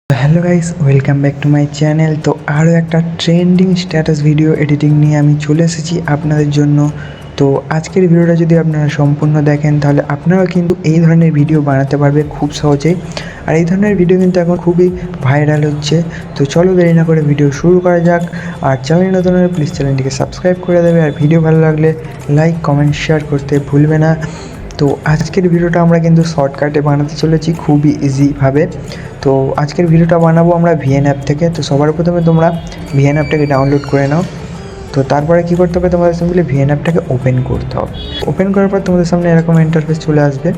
Hello guys, welcome back to my channel. তো আরও একটা ট্রেন্ডিং স্ট্যাটাস ভিডিও এডিটিং নিয়ে আমি চলে এসেছি আপনাদের জন্য। তো আজকের ভিডিওটা যদি আপনারা সম্পূর্ণ দেখেন তাহলে আপনারাও কিন্তু এই ধরনের ভিডিও বানাতে পারবে খুব সহজেই। আর এই ধরনের ভিডিও কিন্তু এখন খুবই ভাইরাল হচ্ছে। তো চলো দেরি না করে ভিডিও শুরু করা যাক। আর চ্যানেল নতুন হলে প্লিজ চ্যানেলটিকে সাবস্ক্রাইব করে দেবে। আর ভিডিও ভালো লাগলে লাইক, কমেন্ট, শেয়ার করতে ভুলবে না। তো আজকের ভিডিওটা আমরা কিন্তু শর্টকাটে বানাতে চলেছি খুবই ইজিভাবে। তো আজকের ভিডিওটা বানাবো আমরা ভিএন অ্যাপ থেকে। তো সবার প্রথমে তোমরা ভিএন অ্যাপটাকে ডাউনলোড করে নাও। তো তারপরে কী করতে হবে, তোমাদের সিম্পলি ভিএন অ্যাপটাকে ওপেন করতে হবে। ওপেন করার পর তোমাদের সামনে এরকম ইন্টারফেস চলে আসবে।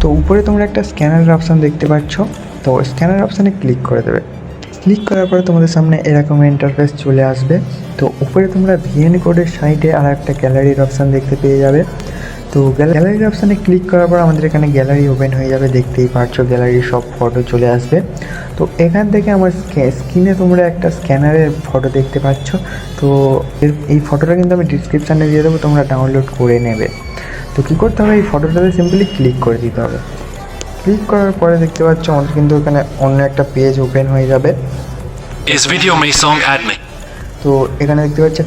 তো উপরে তোমরা একটা স্ক্যানারের অপশান দেখতে পাচ্ছ, তো স্ক্যানার অপশানে ক্লিক করে দেবে। ক্লিক করার পরে তোমাদের সামনে এরকম ইন্টারফেস চলে আসবে। তো উপরে তোমরা ভিএন কোডের সাইডে আর একটা গ্যালারির অপশান দেখতে পেয়ে যাবে। তো গ্যালারির অপশানে ক্লিক করার পর আমাদের এখানে গ্যালারি ওপেন হয়ে যাবে। দেখতেই পাচ্ছ গ্যালারির সব ফটো চলে আসবে। তো এখান থেকে আমার স্ক্রিনে তোমরা একটা স্ক্যানারের ফটো দেখতে পাচ্ছ। তো এই ফটোটা কিন্তু আমি ডিসক্রিপশানে দিয়ে দেবো, তোমরা ডাউনলোড করে নেবে। তো কী করতে হবে, এই ফটোটাতে সিম্পলি ক্লিক করে দিতে হবে। ক্লিক করার পরে দেখতে পাচ্ছ আমাদের কিন্তু এখানে অন্য একটা পেজ ওপেন হয়ে যাবে। इस वीडियो में सॉन्ग ऐड नहीं। তো এখানে দেখতে পাচ্ছি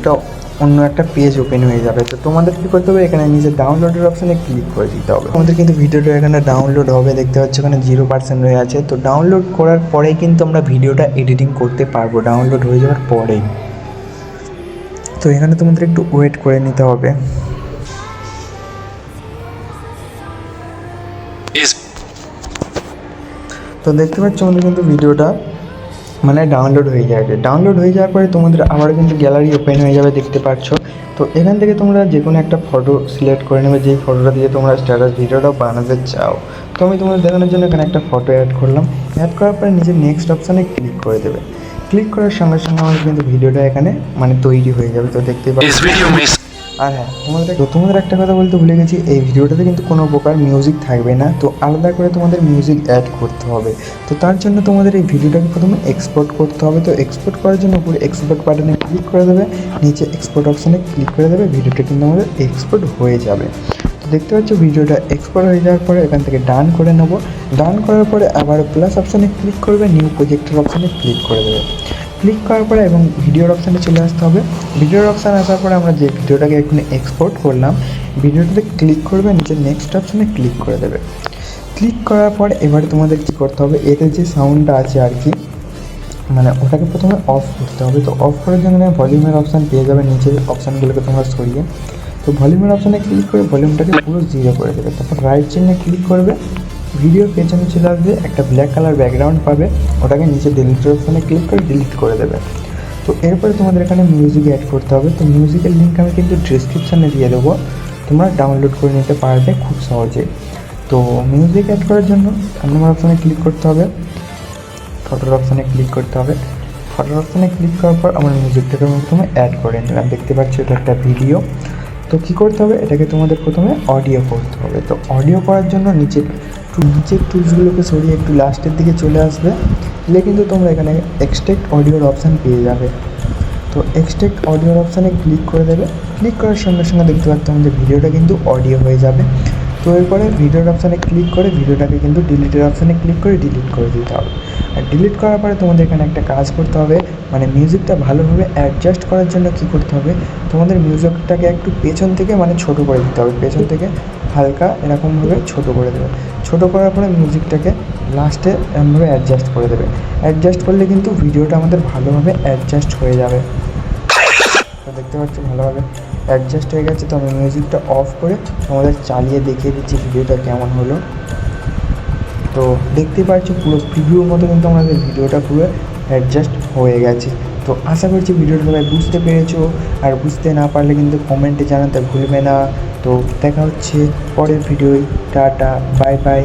অন্য একটা পেজ ওপেন হয়ে যাবে। তো তোমাদের কী করতে হবে, এখানে নিজের ডাউনলোডের অপশানে ক্লিক করে দিতে হবে। আমাদের কিন্তু ভিডিওটা এখানে ডাউনলোড হবে, দেখতে পাচ্ছ এখানে 0% হয়ে আছে। তো ডাউনলোড করার পরেই কিন্তু আমরা ভিডিওটা এডিটিং করতে পারবো, ডাউনলোড হয়ে যাওয়ার পরেই। তো এখানে তোমাদের একটু ওয়েট করে নিতে হবে। তো দেখতে পাচ্ছ আমাদের কিন্তু ভিডিওটা ডাউনলোড হয়ে যাবে। ডাউনলোড হয়ে যাওয়ার পরে তোমাদের আবার কিন্তু গ্যালারি ওপেন হয়ে যাবে, দেখতে পাচ্ছ। তো এখান থেকে তোমরা যে কোনো একটা ফটো সিলেক্ট করে নেবে, যেই ফটোটা দিয়ে তোমরা স্ট্যাটাস ভিডিওটা বানাতে চাও। তো আমি তোমাদের দেখানোর জন্য এখানে একটা ফটো অ্যাড করলাম। অ্যাড করার পরে নিজের নেক্সট অপশানে ক্লিক করে দেবে। ক্লিক করার সঙ্গে সঙ্গে আমাদের কিন্তু ভিডিওটা এখানে তৈরি হয়ে যাবে। তো দেখতেই পাচ্ছ। আর হ্যাঁ, তোমাদের একটা কথা বলতে ভুলে গেছি, এই ভিডিওটাতে কিন্তু কোনো প্রকার মিউজিক থাকবে না। তো আলাদা করে তোমাদের মিউজিক অ্যাড করতে হবে। তো তার জন্য তোমাদের এই ভিডিওটাকে প্রথমে এক্সপোর্ট করতে হবে। তো এক্সপোর্ট করার জন্য উপরে এক্সপোর্ট বাটনে ক্লিক করে দেবে, নিচে এক্সপোর্ট অপশানে ক্লিক করে দেবে। ভিডিওটা কিন্তু আমাদের এক্সপোর্ট হয়ে যাবে। তো দেখতে পাচ্ছ ভিডিওটা এক্সপোর্ট হয়ে যাওয়ার পরে এখান থেকে ডান করে নেবো। ডান করার পরে আবার প্লাস অপশানে ক্লিক করবে, নিউ প্রজেক্টের অপশানে ক্লিক করে দেবে। ক্লিক করার পরে এবং ভিডিওর অপশানে চলে আসতে হবে। ভিডিওর অপশানে আসার পরে আমরা যে ভিডিওটাকে এখানে এক্সপোর্ট করলাম, ভিডিওটাতে ক্লিক করবে, নিচে নেক্সট অপশানে ক্লিক করে দেবে। ক্লিক করার পর এবারে তোমাদের কী করতে হবে, এতে যে সাউন্ডটা আছে আর কি, ওটাকে প্রথমে অফ করতে হবে। তো অফ করার জন্য ভলিউমের অপশান পেয়ে যাবে, নিচের অপশানগুলোকে তোমরা সরিয়ে। তো ভলিউমের অপশানে ক্লিক করে ভলিউমটাকে পুরো 0 করে দেবে। তারপর রাইট চিহ্নে ক্লিক করবে, ভিডিওর পেছনে চলে আসবে, একটা ব্ল্যাক কালার ব্যাকগ্রাউন্ড পাবে, ওটাকে নিচে ডিলিটের অপশানে ক্লিক করে ডিলিট করে দেবে। তো এরপরে তোমাদের এখানে মিউজিক অ্যাড করতে হবে। তো মিউজিকের লিঙ্ক আমি কিন্তু ডিসক্রিপশানে দিয়ে দেবো, তোমরা ডাউনলোড করে নিতে পারবে খুব সহজে। তো মিউজিক অ্যাড করার জন্য আমার অপশানে ক্লিক করতে হবে, ফটোর অপশানে ক্লিক করতে হবে। ফটোর অপশানে ক্লিক করার পর আমার মিউজিকটাকে আমি প্রথমে অ্যাড করে নিলাম। দেখতে পাচ্ছি এটা একটা ভিডিও। তো কী করতে হবে, এটাকে তোমাদের প্রথমে অডিও করতে হবে। তো অডিও করার জন্য নিচের টুলসগুলোকে সরিয়ে একটু লাস্টের দিকে চলে আসবে, এলে কিন্তু তোমরা এখানে এক্সট্রাক্ট অডিওর অপশান পেয়ে যাবে। তো এক্সট্রাক্ট অডিওর অপশানে ক্লিক করে দেবে। ক্লিক করার সঙ্গে সঙ্গে দেখতে পাচ্ছ আমাদের ভিডিওটা কিন্তু অডিও হয়ে যাবে। তো এরপরে ভিডিওর অপশানে ক্লিক করে ভিডিওটাকে কিন্তু ডিলিটের অপশানে ক্লিক করে ডিলিট করে দিতে হবে। আর ডিলিট করার পরে তোমাদের এখানে একটা কাজ করতে হবে, মিউজিকটা ভালোভাবে অ্যাডজাস্ট করার জন্য কী করতে হবে, তোমাদের মিউজিকটাকে একটু পেছন থেকে ছোটো করে দিতে হবে। পেছন থেকে হালকা এরকমভাবে ছোটো করে দেবে। ছোটো করার পরে মিউজিকটাকে লাস্টে এরকমভাবে অ্যাডজাস্ট করে দেবে। অ্যাডজাস্ট করলে কিন্তু ভিডিওটা আমাদের ভালোভাবে অ্যাডজাস্ট হয়ে যাবে। তো দেখতে পাচ্ছ ভালোভাবে অ্যাডজাস্ট হয়ে গেছে। তো আমি মিউজিকটা অফ করে তোমাদের চালিয়ে দেখিয়ে দিচ্ছি ভিডিওটা কেমন হলো। তো দেখতেই পাচ্ছ পুরো প্রিভিউর মতো কিন্তু আমাদের ভিডিওটা পুরো অ্যাডজাস্ট হয়ে গেছে। তো আশা করছি ভিডিওটা সবাই বুঝতে পেরেছো। আর বুঝতে না পারলে কিন্তু কমেন্টে জানাতে ভুলবে না। তো দেখা হচ্ছে পরের ভিডিওয়। Tata, bye bye.